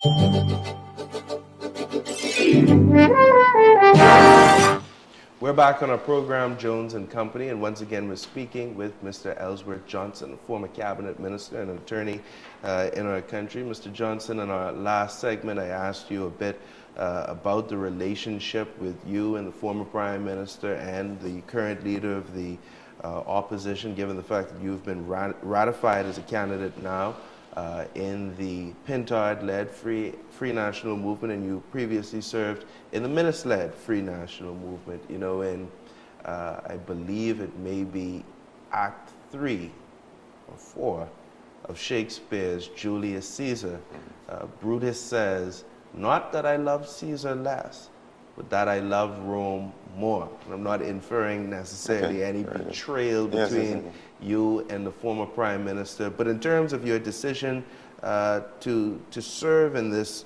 We're back on our program, Jones and Company, and once again we're speaking with Mr. Elsworth Johson, a former cabinet minister and an attorney in our country. Mr. Johson, in our last segment, I asked you a bit about the relationship with you and the former Prime Minister and the current leader of the opposition, given the fact that you've been ratified as a candidate now in the Pintard-led Free National Movement, and you previously served in the Minnis-led Free National Movement. You know, in I believe it may be Act 3 or 4 of Shakespeare's Julius Caesar. Brutus says, "Not that I love Caesar less, but that I love Rome more." And I'm not inferring necessarily any betrayal between you and the former Prime Minister, but in terms of your decision to serve in this,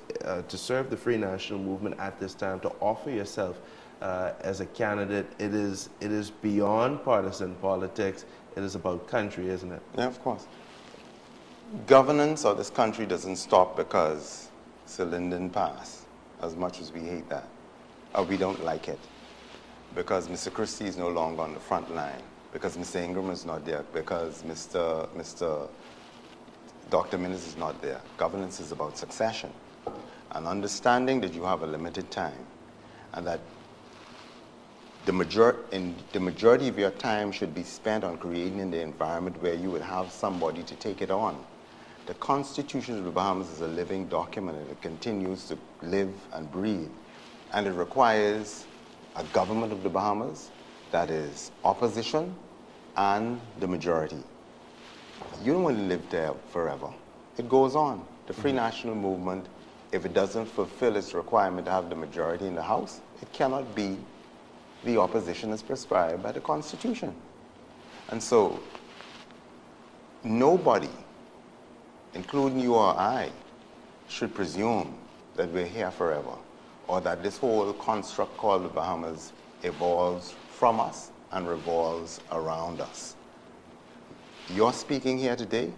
to serve the Free National Movement at this time, to offer yourself as a candidate, it is beyond partisan politics. It is about country, isn't it? Yeah, of course. Governance of this country doesn't stop because Sir Lyndon passed, as much as we hate that. Or we don't like it. Because Mr. Christie is no longer on the front line. Because Mr. Ingram is not there. Because Dr. Minnis is not there. Governance is about succession. And understanding that you have a limited time. And that the majority of your time should be spent on creating the environment where you would have somebody to take it on. The Constitution of the Bahamas is a living document, and it continues to live and breathe. And it requires a government of the Bahamas that is opposition and the majority. You don't want to live there forever. It goes on. The Free National Movement, if it doesn't fulfill its requirement to have the majority in the House, it cannot be the opposition as prescribed by the Constitution. And so nobody, including you or I, should presume that we're here forever, or that this whole construct called the Bahamas evolves from us and revolves around us. You're speaking here today,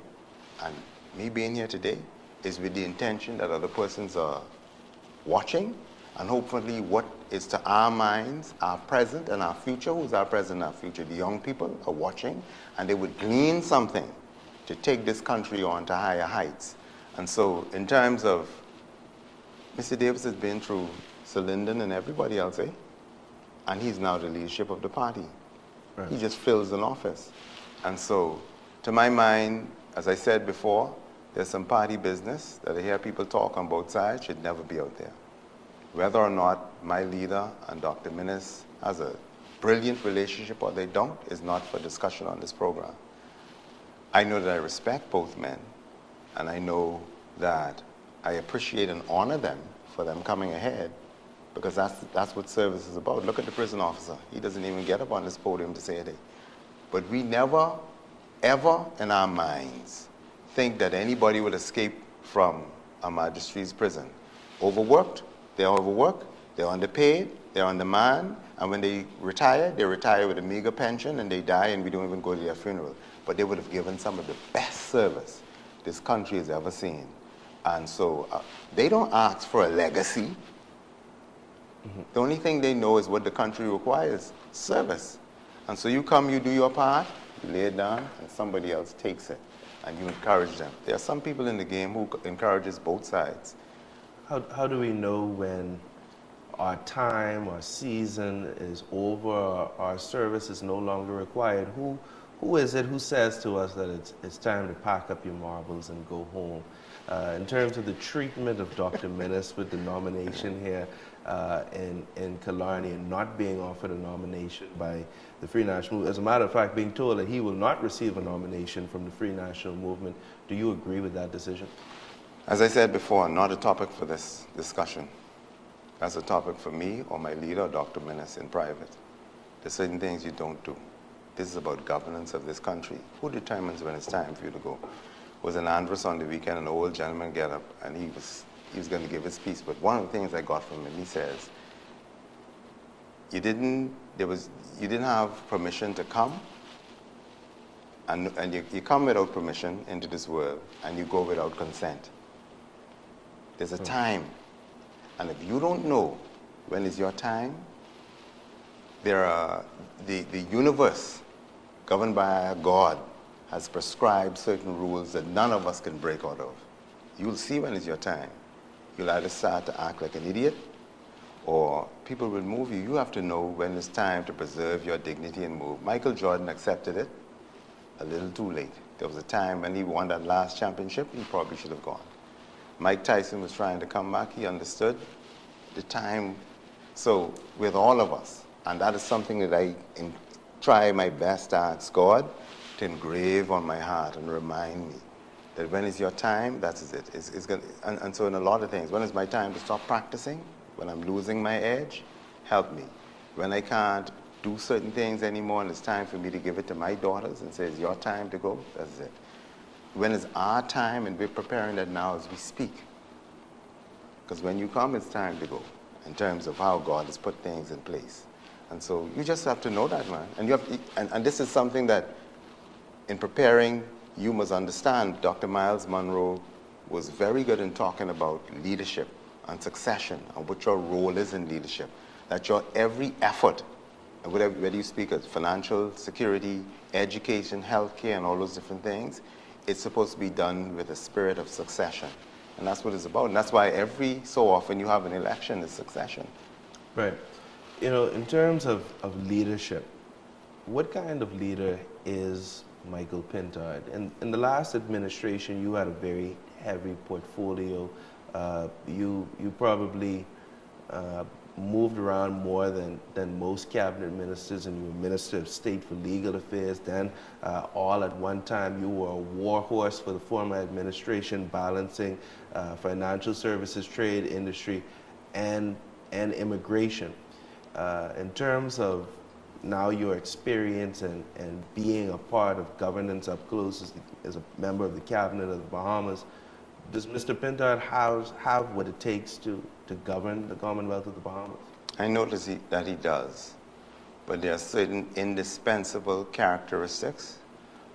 and me being here today, is with the intention that other persons are watching, and hopefully what is to our minds, our present and our future, who's our present and our future, the young people are watching, and they would glean something to take this country on to higher heights. And so in terms of, Mr. Davis has been through Sir Lyndon and everybody else, and he's now the leadership of the party. Right. He just fills an office. And so, to my mind, as I said before, there's some party business that I hear people talk on both sides should never be out there. Whether or not my leader and Dr. Minnis has a brilliant relationship or they don't is not for discussion on this program. I know that I respect both men, and I know that I appreciate and honor them for them coming ahead, because that's what service is about. Look at the prison officer. He doesn't even get up on this podium to say it. But we never, ever in our minds think that anybody will escape from a magistrate's prison. Overworked, they're overworked, they're underpaid, they're undermanned, and when they retire with a meager pension, and they die, and we don't even go to their funeral. But they would have given some of the best service this country has ever seen. And so they don't ask for a legacy. The only thing they know is what the country requires, service. And so you come, you do your part, you lay it down, and somebody else takes it, and you encourage them. There are some people in the game who encourages both sides. How do we know when our time, our season is over, our service is no longer required? Who is it who says to us that it's time to pack up your marbles and go home? In terms of the treatment of Dr. Minnis with the nomination here in Killarney and not being offered a nomination by the Free National Movement, as a matter of fact, being told that he will not receive a nomination from the Free National Movement, do you agree with that decision? As I said before, not a topic for this discussion. That's a topic for me or my leader, Dr. Minnis, in private. There's certain things you don't do. This is about governance of this country. Who determines when it's time for you to go? Was in Andros on the weekend, an old gentleman get up, and he was going to give his speech. But one of the things I got from him, he says, you didn't have permission to come, and you come without permission into this world, and you go without consent. There's a time. And if you don't know when is your time, there are the universe governed by a God has prescribed certain rules that none of us can break out of. You'll see when is your time. You'll either start to act like an idiot or people will move you. You have to know when it's time to preserve your dignity and move. Michael Jordan accepted it a little too late. There was a time when he won that last championship, he probably should have gone. Mike Tyson was trying to come back. He understood the time. So with all of us, and that is something that I try my best to ask God to engrave on my heart and remind me that when is your time, that is it. It's gonna, and so in a lot of things, when is my time to stop practicing? When I'm losing my edge, help me. When I can't do certain things anymore and it's time for me to give it to my daughters and say, it's your time to go, that's it. When is our time, and we're preparing that now as we speak. Because when you come, it's time to go in terms of how God has put things in place. And so you just have to know that, man. And, you have to, and this is something that in preparing, you must understand. Dr. Miles Monroe was very good in talking about leadership and succession and what your role is in leadership. That your every effort, whether you speak of financial security, education, healthcare, and all those different things, it's supposed to be done with a spirit of succession. And that's what it's about. And that's why every so often you have an election is succession. Right. You know, in terms of leadership, what kind of leader is Michael Pintard? In the last administration, you had a very heavy portfolio. You probably moved around more than most cabinet ministers, and you were Minister of State for Legal Affairs. Then all at one time, you were a war horse for the former administration, balancing financial services, trade, industry, and immigration. In terms of now your experience and being a part of governance up close as a member of the cabinet of the Bahamas, does Mr. Pintard have what it takes to govern the Commonwealth of the Bahamas? I notice that he does, but there are certain indispensable characteristics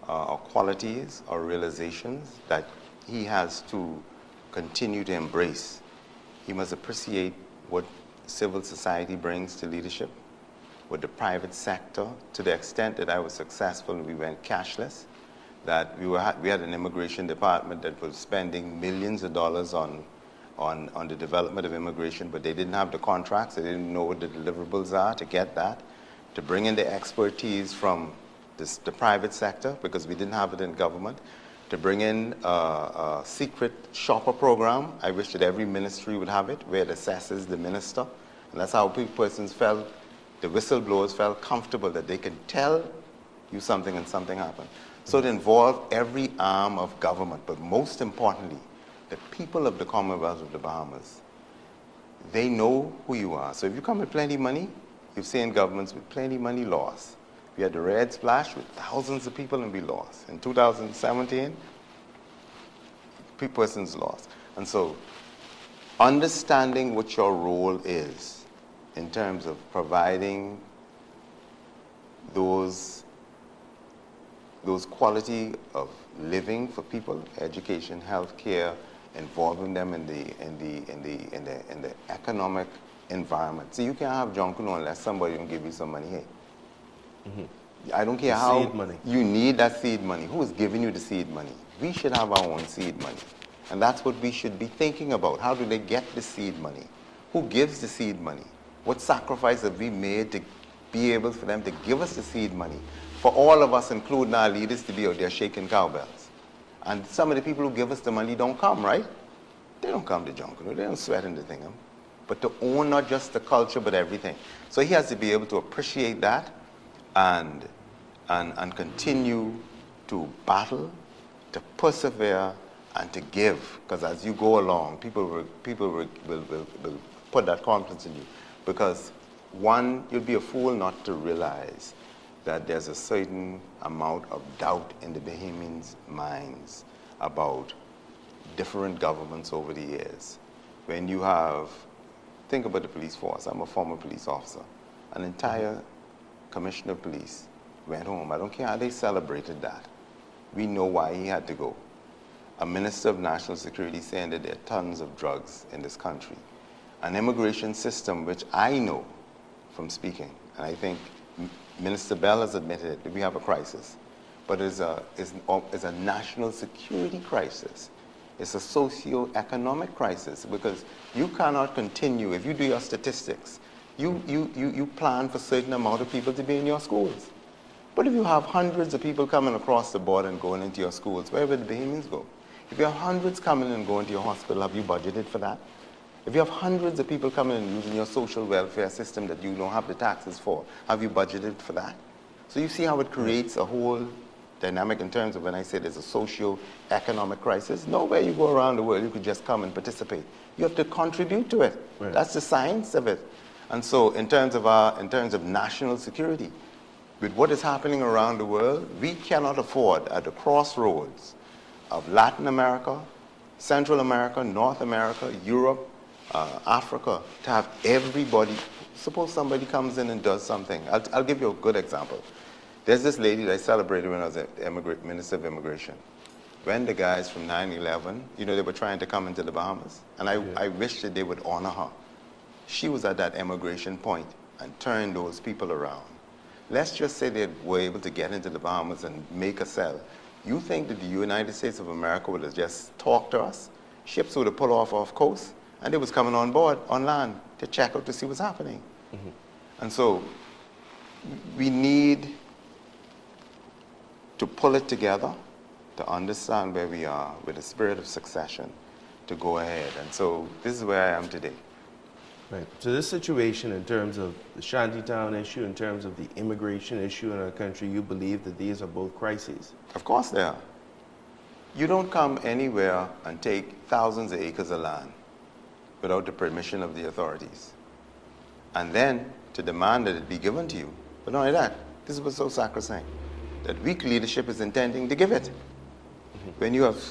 or qualities or realizations that he has to continue to embrace. He must appreciate what civil society brings to leadership, with the private sector, to the extent that I was successful and we went cashless, that we had an immigration department that was spending millions of dollars on the development of immigration, but they didn't have the contracts, they didn't know what the deliverables are to get that, to bring in the expertise from the private sector, because we didn't have it in government, to bring in a secret shopper program. I wish that every ministry would have it, where it assesses the minister, and that's how persons felt, the whistleblowers felt comfortable that they can tell you something and something happened. So it involved every arm of government, but most importantly, the people of the Commonwealth of the Bahamas. They know who you are. So if you come with plenty of money, you've seen governments with plenty of money lost. We had the red splash with thousands of people and we lost. In 2017, persons lost. And so understanding what your role is in terms of providing those quality of living for people, education, healthcare, involving them in the economic environment. So you can't have John Kuno unless somebody will give you some money. Hey, I don't care how seed money. You need that seed money. Who is giving you the seed money? We should have our own seed money, and that's what we should be thinking about. How do they get the seed money? Who gives the seed money? What sacrifice have we made to be able for them to give us the seed money? For all of us, including our leaders, to be out there shaking cowbells. And some of the people who give us the money don't come, right? They don't come to John Kuno. They don't sweat in the thing. But to own not just the culture, but everything. So he has to be able to appreciate that and continue to battle, to persevere, and to give. Because as you go along, people will put that confidence in you. Because one, you'll be a fool not to realize that there's a certain amount of doubt in the Bahamians' minds about different governments over the years. When you have, think about the police force. I'm a former police officer. An entire commissioner of police went home. I don't care how they celebrated that. We know why he had to go. a minister of national security saying that there are tons of drugs in this country, an immigration system which I know from speaking, and I think Minister Bell has admitted that we have a crisis, but it's a national security crisis. It's a socio-economic crisis because you cannot continue, if you do your statistics, you plan for a certain amount of people to be in your schools. But if you have hundreds of people coming across the border and going into your schools, where will the Bahamians go? If you have hundreds coming and going to your hospital, have you budgeted for that? If you have hundreds of people coming and using your social welfare system that you don't have the taxes for, have you budgeted for that? So you see how it creates a whole dynamic in terms of when I say there's a socio-economic crisis. Nowhere you go around the world you could just come and participate. You have to contribute to it. Right. That's the science of it. And so in terms of national security, with what is happening around the world, we cannot afford at the crossroads of Latin America, Central America, North America, Europe, Africa, to have everybody. Suppose somebody comes in and does something. I'll give you a good example. There's this lady that I celebrated when I was Minister of Immigration. When the guys from 9/11, they were trying to come into the Bahamas, and I wish that they would honor her. She was at that immigration point and turned those people around. Let's just say they were able to get into the Bahamas and make a sell. You think that the United States of America would have just talked to us? Ships would have pulled off coast, and they was coming on board, on land, to check out to see what's happening. Mm-hmm. And so we need to pull it together, to understand where we are with a spirit of succession, to go ahead. And so this is where I am today. Right. So this situation in terms of the Shantytown issue, in terms of the immigration issue in our country, you believe that these are both crises? Of course they are. You don't come anywhere and take thousands of acres of land without the permission of the authorities, and then to demand that it be given to you. But not only that, this is what's so sacrosanct, that weak leadership is intending to give it. Mm-hmm. When you have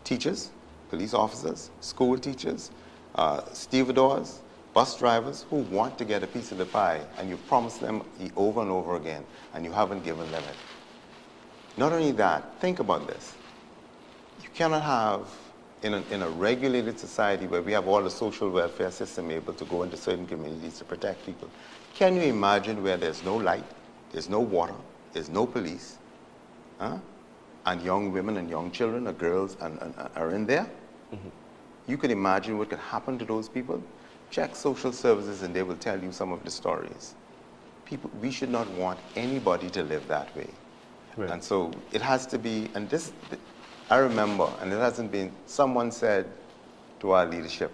teachers, police officers, school teachers, stevedores, bus drivers who want to get a piece of the pie, and you've promised them over and over again, and you haven't given them it. Not only that, think about this. You cannot have, in a regulated society where we have all the social welfare system able to go into certain communities to protect people, can you imagine where there's no light, there's no water, there's no police, and young women and young children or girls are in there? Mm-hmm. You can imagine what could happen to those people. Check social services and they will tell you some of the stories. We should not want anybody to live that way. Right. And so it has to be, and this, I remember, and it hasn't been, someone said to our leadership,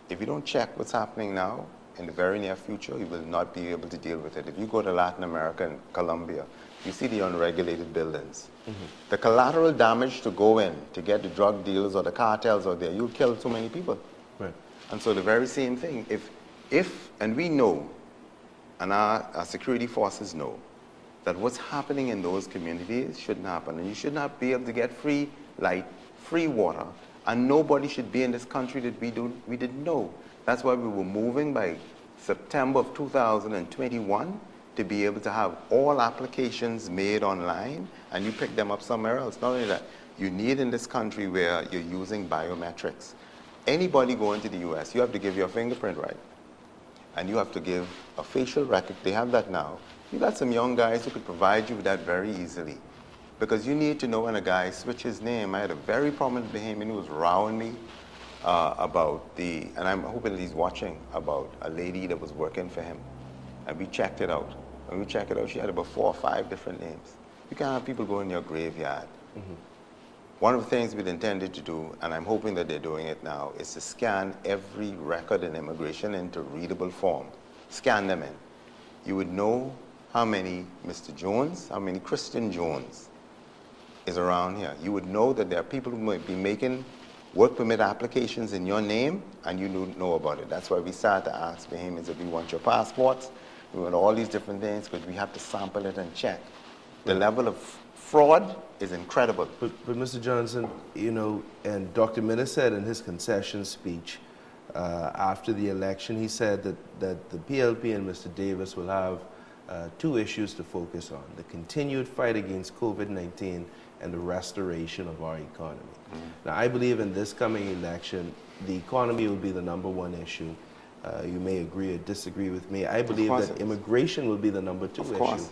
if you don't check what's happening now, in the very near future, you will not be able to deal with it. If you go to Latin America and Colombia, you see the unregulated buildings. Mm-hmm. The collateral damage to go in, to get the drug dealers or the cartels out there, you'll kill so many people. Right. And so the very same thing, and we know, and our security forces know, that what's happening in those communities shouldn't happen. And you should not be able to get free light, free water, and nobody should be in this country that we didn't know. That's why we were moving by September of 2021 to be able to have all applications made online, and you pick them up somewhere else. Not only that, you need in this country where you're using biometrics. Anybody going to the US, you have to give your fingerprint right. And you have to give a facial record. They have that now. You got some young guys who could provide you with that very easily. Because you need to know when a guy switches his name. I had a very prominent Bahamian who was rowing me about and I'm hoping that he's watching, about a lady that was working for him. And we checked it out. When we checked it out, she had about 4 or 5 different names. You can't have people go in your graveyard. Mm-hmm. One of the things we'd intended to do, and I'm hoping that they're doing it now, is to scan every record in immigration into readable form. Scan them in. You would know how many Mr. Jones, how many Christian Jones is around here. You would know that there are people who might be making work permit applications in your name, and you don't know about it. That's why we started to ask Bahamians if we want your passports, we want all these different things, because we have to sample it and check. The level of fraud is incredible. But Mr. Johnson, and Dr. Minna said in his concession speech after the election, he said that the PLP and Mr. Davis will have 2 issues to focus on: the continued fight against COVID-19 and the restoration of our economy. Now, I believe in this coming election, the economy will be the #1 issue. You may agree or disagree with me. I believe that immigration will be the #2 issue.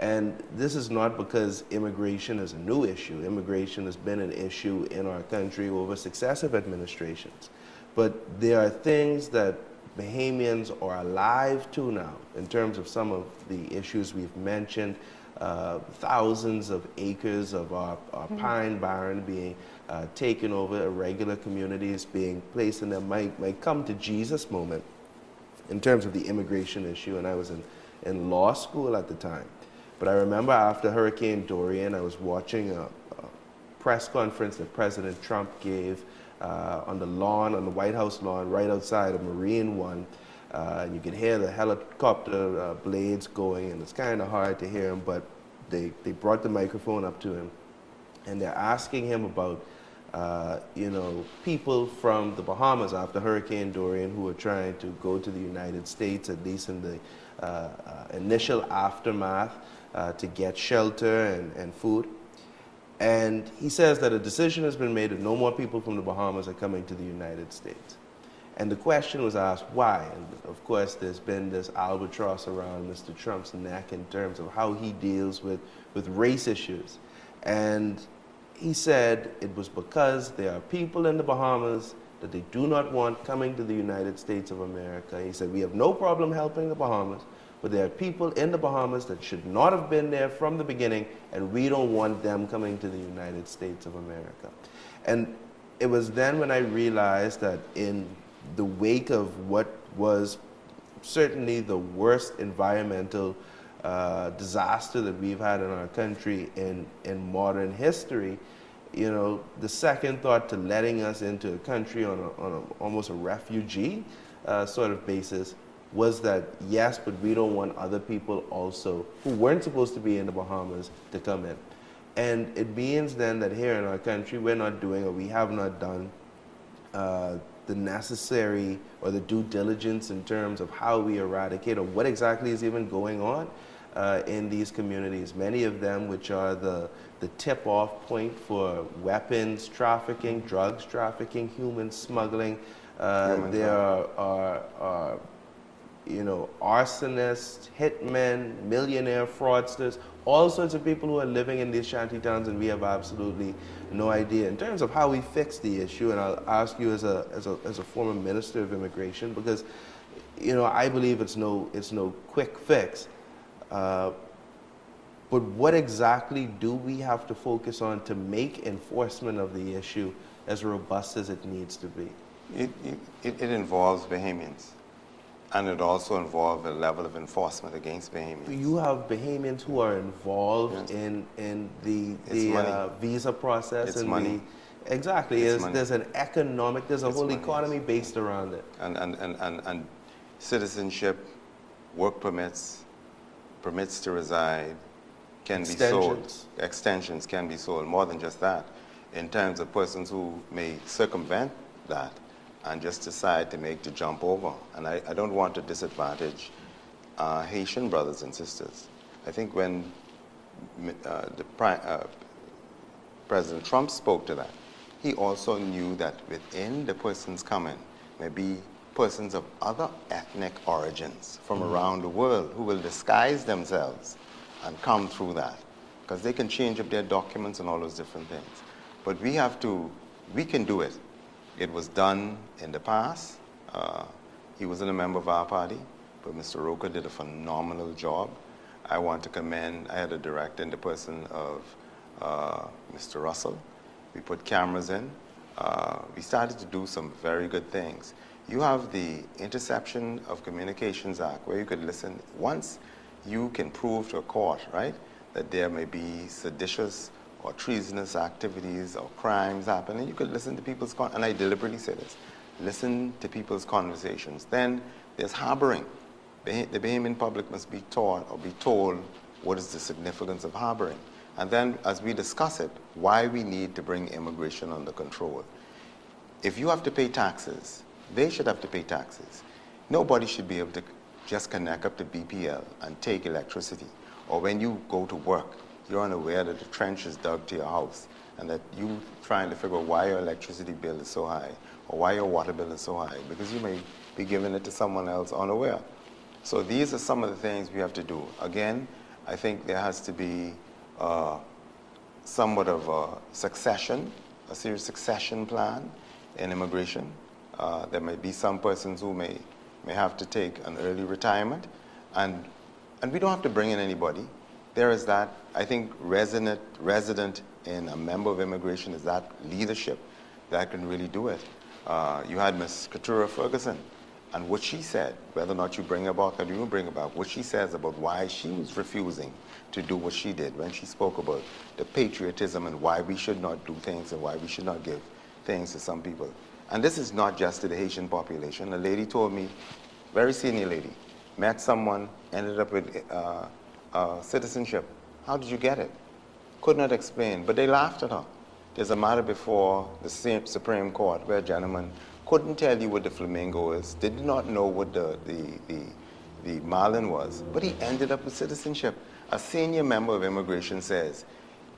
And this is not because immigration is a new issue. Immigration has been an issue in our country over successive administrations. But there are things that Bahamians are alive to now in terms of some of the issues we've mentioned. Thousands of acres of our pine barren being taken over, irregular communities being placed in them. My come to Jesus moment in terms of the immigration issue, and I was in law school at the time. But I remember after Hurricane Dorian, I was watching a press conference that President Trump gave on the lawn, on the White House lawn, right outside of Marine One. You could hear the helicopter blades going, and it's kind of hard to hear him, but they brought the microphone up to him, and they're asking him about people from the Bahamas after Hurricane Dorian who were trying to go to the United States, at least in the initial aftermath, to get shelter and food. And he says that a decision has been made that no more people from the Bahamas are coming to the United States. And the question was asked, why? And of course, there's been this albatross around Mr. Trump's neck in terms of how he deals with race issues. And he said it was because there are people in the Bahamas that they do not want coming to the United States of America. He said, we have no problem helping the Bahamas, but there are people in the Bahamas that should not have been there from the beginning, and we don't want them coming to the United States of America. And it was then when I realized that in the wake of what was certainly the worst environmental disaster that we've had in our country in modern history, the second thought to letting us into a country on almost a refugee sort of basis was that, yes, but we don't want other people also who weren't supposed to be in the Bahamas to come in. And it means then that here in our country, we're not doing, or we have not done, the necessary or the due diligence in terms of how we eradicate or what exactly is even going on in these communities. Many of them which are the tip-off point for weapons trafficking, drugs trafficking, human smuggling. There are arsonists, hitmen, millionaire fraudsters, all sorts of people who are living in these shanty towns, and we have absolutely no idea. In terms of how we fix the issue, and I'll ask you as a former minister of immigration, because I believe it's no quick fix. But what exactly do we have to focus on to make enforcement of the issue as robust as it needs to be? It involves Bahamians. And it also involves a level of enforcement against Bahamians. You have Bahamians who are involved in the visa process. It's money. Exactly. There's an economic, there's a whole economy based around it. And citizenship, work permits, permits to reside can be sold. Extensions can be sold. More than just that. In terms of persons who may circumvent that and just decide to make the jump over. And I don't want to disadvantage Haitian brothers and sisters. I think when President Trump spoke to that, he also knew that within the persons coming may be persons of other ethnic origins from around the world who will disguise themselves and come through that, because they can change up their documents and all those different things. But we can do it. It was done in the past. He wasn't a member of our party, but Mr. Roker did a phenomenal job. I want to commend, I had a director in the person of Mr. Russell. We put cameras in. We started to do some very good things. You have the Interception of Communications Act, where you could listen. Once you can prove to a court, right, that there may be seditious or treasonous activities or crimes happening, you could listen to people's, and I deliberately say this, listen to people's conversations. Then there's harboring. The Bahamian public must be taught or be told what is the significance of harboring. And then as we discuss it, why we need to bring immigration under control. If you have to pay taxes, they should have to pay taxes. Nobody should be able to just connect up to BPL and take electricity. Or when you go to work, you're unaware that the trench is dug to your house and that you trying to figure out why your electricity bill is so high or why your water bill is so high, because you may be giving it to someone else unaware. So these are some of the things we have to do. Again, I think there has to be somewhat of a serious succession plan in immigration. There may be some persons who may have to take an early retirement, and we don't have to bring in anybody. There is that, I think, resident in a member of immigration is that leadership that can really do it. You had Ms. Keturah Ferguson, and what she said, whether or not you bring her back or you don't bring her back, what she says about why she was refusing to do what she did when she spoke about the patriotism and why we should not do things and why we should not give things to some people. And this is not just to the Haitian population. A lady told me, very senior lady, met someone, ended up with citizenship. How did you get it? Could not explain, but they laughed at her. There's a matter before the Supreme Court where a gentleman couldn't tell you what the flamingo is, did not know what the marlin was, but he ended up with citizenship. A senior member of immigration says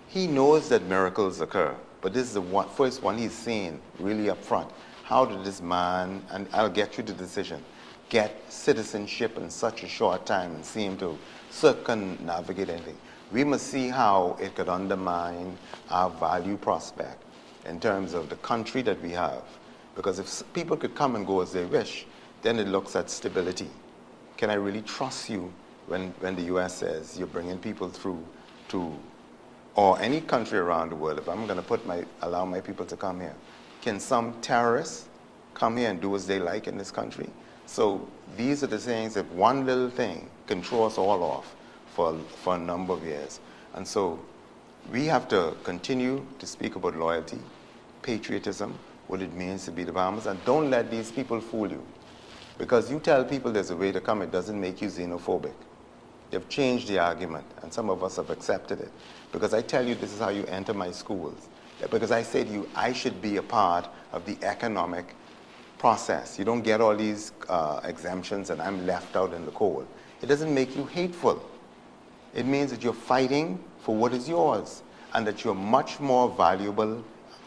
he knows that miracles occur, but this is the first one he's seen really up front. How did this man, and I'll get you the decision, get citizenship in such a short time and seem to circumnavigate anything? We must see how it could undermine our value prospect in terms of the country that we have. Because if people could come and go as they wish, then it looks at stability. Can I really trust you when the U.S. says you're bringing people through to, or any country around the world, if I'm going to allow my people to come here, can some terrorists come here and do as they like in this country? So these are the things that one little thing can throw us all off for a number of years. And so we have to continue to speak about loyalty, patriotism, what it means to be the Bahamas, and don't let these people fool you. Because you tell people there's a way to come, it doesn't make you xenophobic. They've changed the argument, and some of us have accepted it. Because I tell you this is how you enter my schools. Because I say to you, I should be a part of the economic process. You don't get all these exemptions and I'm left out in the cold. It doesn't make you hateful. It means that you're fighting for what is yours and that you're much more valuable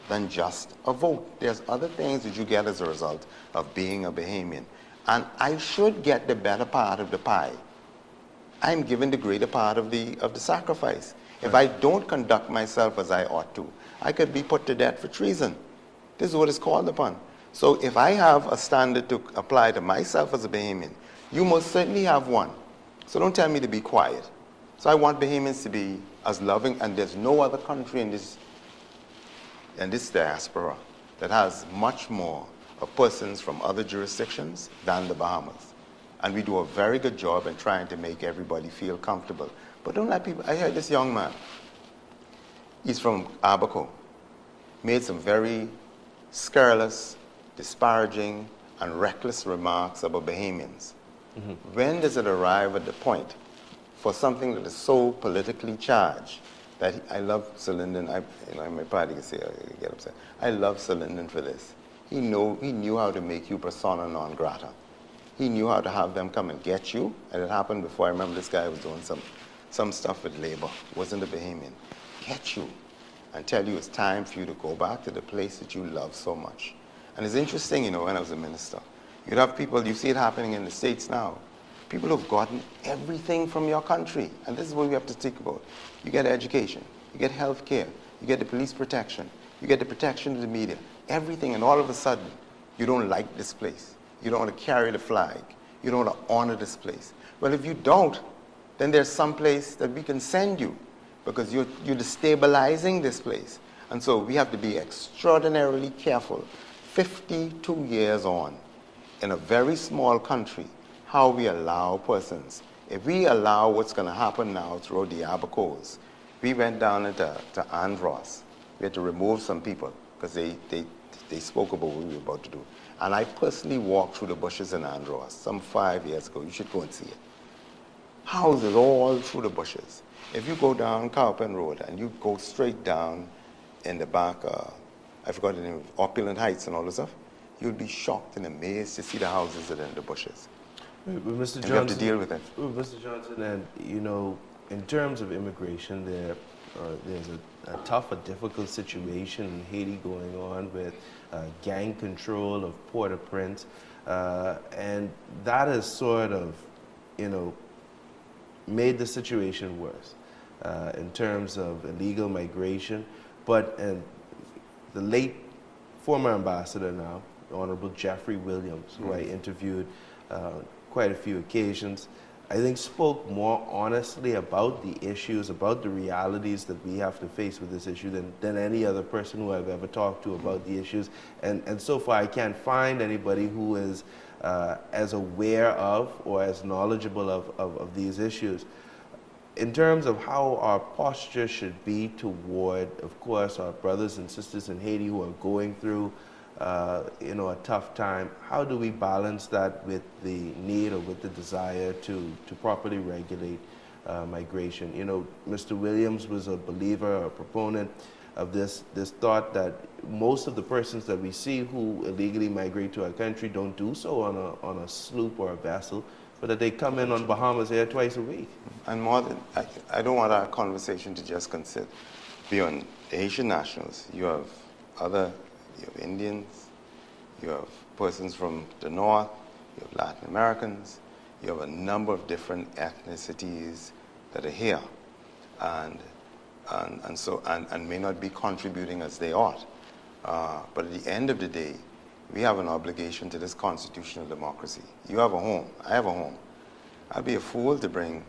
than just a vote. There's other things that you get as a result of being a Bahamian. And I should get the better part of the pie. I'm given the greater part of the sacrifice. If I don't conduct myself as I ought to, I could be put to death for treason. This is what is called upon. So if I have a standard to apply to myself as a Bahamian, you most certainly have one. So don't tell me to be quiet. So I want Bahamians to be as loving, and there's no other country in this diaspora that has much more of persons from other jurisdictions than the Bahamas. And we do a very good job in trying to make everybody feel comfortable. But don't let people, I heard this young man, he's from Abaco, made some very scurrilous, disparaging, and reckless remarks about Bahamians. Mm-hmm. When does it arrive at the point for something that is so politically charged that I love Sir Lyndon, my party can say, I get upset. I love Sir Lyndon for this. He knew how to make you persona non grata. He knew how to have them come and get you, and it happened before. I remember this guy was doing some stuff with labor, wasn't a Bahamian. Get you and tell you it's time for you to go back to the place that you love so much. And it's interesting, when I was a minister, you'd have people, you see it happening in the States now, people who've gotten everything from your country. And this is what we have to think about. You get education, you get health care, you get the police protection, you get the protection of the media, everything, and all of a sudden, you don't like this place. You don't want to carry the flag. You don't want to honor this place. Well, if you don't, then there's some place that we can send you because you're destabilizing this place. And so we have to be extraordinarily careful, 52 years on, in a very small country, how we allow persons. If we allow what's going to happen now throughout the Abacos, we went down into Andros. We had to remove some people because they spoke about what we were about to do. And I personally walked through the bushes in Andros some 5 years ago. You should go and see it. Houses all through the bushes. If you go down Cowpen Road and you go straight down in the back, I forgot the name of Opulent Heights and all this stuff, you'll be shocked and amazed to see the houses that are in the bushes. Mr. Johnson, you have to deal with it. Mr. Johnson, and in terms of immigration, there's a difficult situation in Haiti going on with gang control of Port-au-Prince, and that has sort of, made the situation worse in terms of illegal migration. But the late former ambassador now, the Honorable Jeffrey Williams, who I interviewed quite a few occasions, I think spoke more honestly about the issues, about the realities that we have to face with this issue than any other person who I've ever talked to about the issues. And so far I can't find anybody who is as aware of or as knowledgeable of these issues. In terms of how our posture should be toward, of course, our brothers and sisters in Haiti who are going through a tough time, how do we balance that with the need or with the desire to properly regulate migration? Mr. Williams was a believer, a proponent of this thought that most of the persons that we see who illegally migrate to our country don't do so on a sloop or a vessel, but that they come in on Bahamas Air twice a week. And more than, I don't want our conversation to just consist beyond Asian nationals. You have Indians, you have persons from the north, you have Latin Americans, you have a number of different ethnicities that are here and may not be contributing as they ought. But at the end of the day, we have an obligation to this constitutional democracy. You have a home, I have a home. I'd be a fool to bring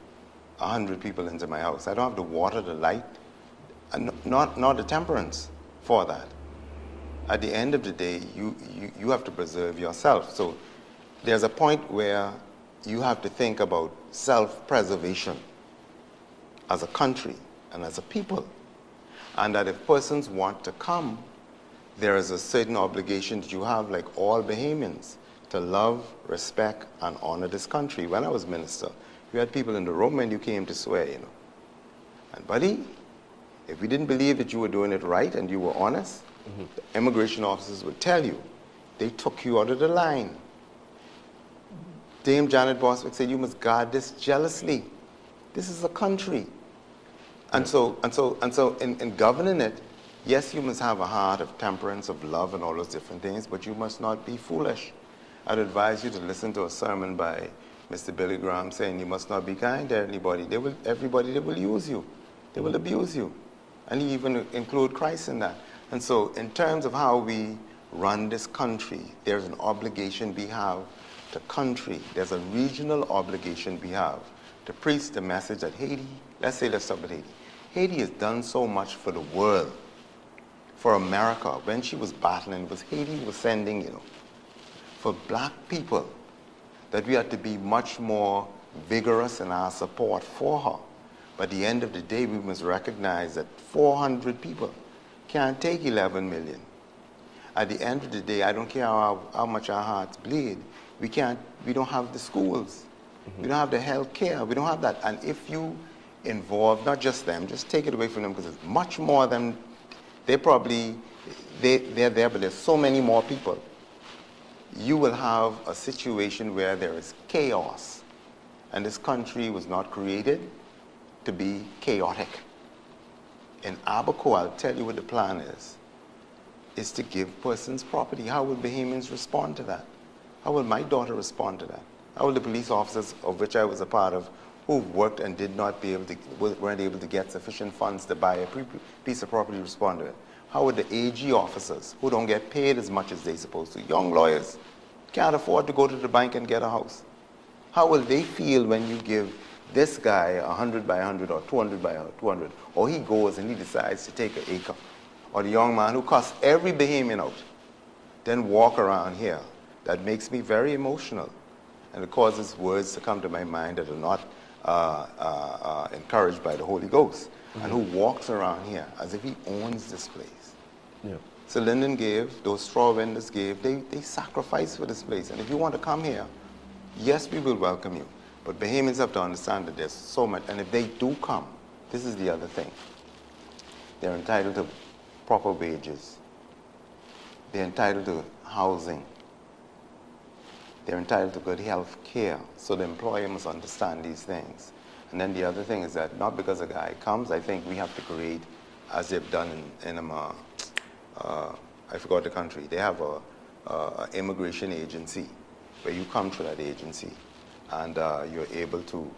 100 people into my house. I don't have the water, the light, and not the temperance for that. At the end of the day, you have to preserve yourself. So there's a point where you have to think about self-preservation as a country and as a people. And that if persons want to come, there is a certain obligation that you have, like all Bahamians, to love, respect, and honor this country. When I was minister, you had people in the room and you came to swear, And buddy, if we didn't believe that you were doing it right and you were honest, the immigration officers would tell you, they took you out of the line. Dame Janet Boswick said, you must guard this jealously. This is a country. And so in governing it, yes, you must have a heart of temperance, of love, and all those different things, but you must not be foolish. I'd advise you to listen to a sermon by Mr. Billy Graham saying you must not be kind to anybody. They will use you. They will abuse you. And he even include Christ in that. And so in terms of how we run this country, there's an obligation we have to country. There's a regional obligation we have to preach the message that Haiti, let's start with Haiti. Haiti has done so much for the world, for America. When she was battling, it was Haiti was sending, for black people, that we had to be much more vigorous in our support for her. But at the end of the day, we must recognize that 400 people can't take 11 million. At the end of the day, I don't care how much our hearts bleed, we don't have the schools, we don't have the health care, we don't have that. And if you involve, not just them, just take it away from them, because it's much more than, they're there, but there's so many more people. You will have a situation where there is chaos. And this country was not created to be chaotic. In Abaco, I'll tell you what the plan is to give persons property. How will Bahamians respond to that? How will my daughter respond to that? How will the police officers, of which I was a part of, who worked and weren't able to get sufficient funds to buy a piece of property, respond to it? How would the AG officers, who don't get paid as much as they're supposed to, young lawyers, can't afford to go to the bank and get a house? How will they feel when you give this guy 100 by 100 or 200 by 200, or he goes and he decides to take an acre? Or the young man who cussed every Bahamian out, then walk around here. That makes me very emotional. And it causes words to come to my mind that are not encouraged by the Holy Ghost. And who walks around here as if he owns this place. Yeah. So Lyndon gave, those straw vendors gave, they sacrificed for this place. And if you want to come here, yes, we will welcome you. But Bahamians have to understand that there's so much, and if they do come, this is the other thing. They're entitled to proper wages. They're entitled to housing. They're entitled to good health care. So the employer must understand these things. And then the other thing is that not because a guy comes, I think we have to create, as they've done in I forgot the country, they have a immigration agency where you come through that agency and you're able to,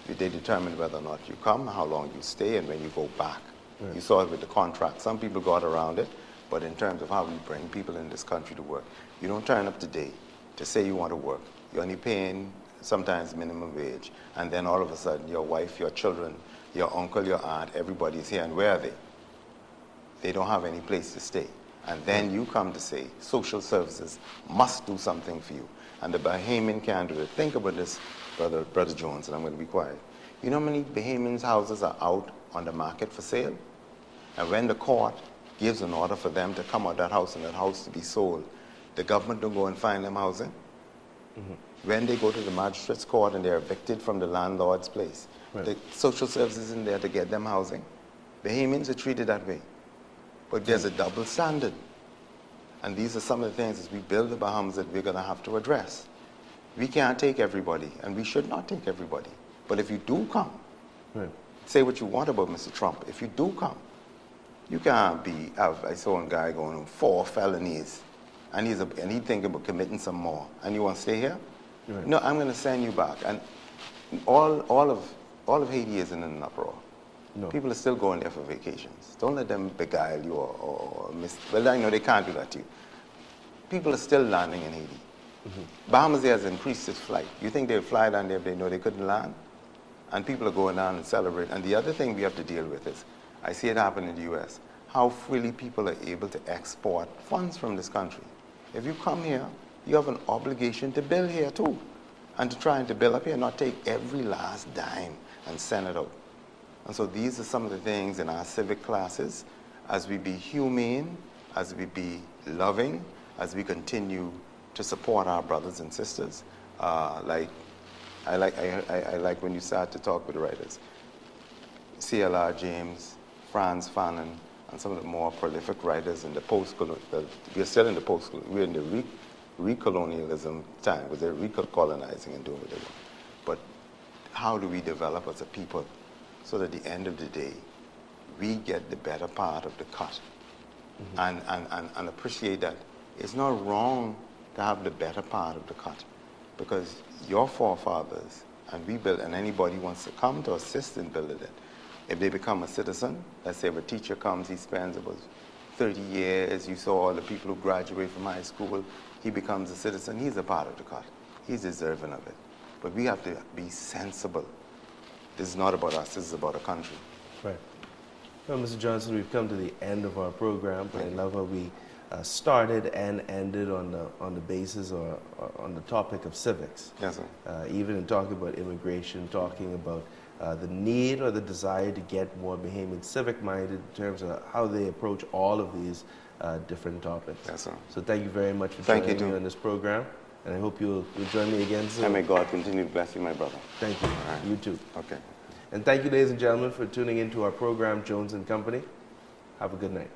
they determine whether or not you come, how long you stay, and when you go back. Right. You saw it with the contract. Some people got around it, but in terms of how we bring people in this country to work, you don't turn up today to say you want to work. You're only paying sometimes minimum wage, and then all of a sudden your wife, your children, your uncle, your aunt, everybody's here, and where are they? They don't have any place to stay. And then you come to say social services must do something for you. And the Bahamian can't do it. Think about this, Brother Jones, and I'm going to be quiet. You know how many Bahamians' houses are out on the market for sale? And when the court gives an order for them to come out of that house and that house to be sold, the government don't go and find them housing. Mm-hmm. When they go to the magistrate's court and they're evicted from the landlord's place, right, the social services isn't there to get them housing. Bahamians are treated that way. But there's a double standard. And these are some of the things as we build the Bahamas that we're going to have to address. We can't take everybody, and we should not take everybody. But if you do come, right, say what you want about Mr. Trump. If you do come, you can't be, I saw a guy going on 4 felonies, and he's thinking about committing some more. And you want to stay here? Right. No, I'm going to send you back. And all of Haiti isn't in an uproar. No. People are still going there for vacations. Don't let them beguile you or well, I know they can't do that to you. People are still landing in Haiti. Mm-hmm. Bahamas has increased its flight. You think they'd fly down there if they know they couldn't land? And people are going down and celebrate. And the other thing we have to deal with is, I see it happen in the U.S., how freely people are able to export funds from this country. If you come here, you have an obligation to build here too, and to try and to build up here, not take every last dime and send it out. And so these are some of the things in our civic classes, as we be humane, as we be loving, as we continue to support our brothers and sisters. I like when you start to talk with the writers. C.L.R. James, Franz Fanon, and some of the more prolific writers in the post-colonial, we're still in the post-colonial, we're in the recolonialism time, because they're recolonizing and doing what they want. But how do we develop as a people so that at the end of the day, we get the better part of the cut? Mm-hmm. and appreciate that it's not wrong to have the better part of the cut, because your forefathers, and we built, and anybody wants to come to assist in building it, if they become a citizen, let's say if a teacher comes, he spends about 30 years, you saw all the people who graduate from high school, he becomes a citizen, he's a part of the cut. He's deserving of it. But we have to be sensible. This is not about us, this is about a country. Right. Well, Mr. Johnson, we've come to the end of our program, but I love how we started and ended on the basis or on the topic of civics. Yes, sir. Even in talking about immigration, talking about the need or the desire to get more Bahamian civic-minded in terms of how they approach all of these different topics. Yes, sir. So thank you very much for joining me on this program, and I hope you'll join me again soon. And may God continue to bless you, my brother. Thank you. All right. You too. Okay. And thank you, ladies and gentlemen, for tuning into our program, Jones and Company. Have a good night.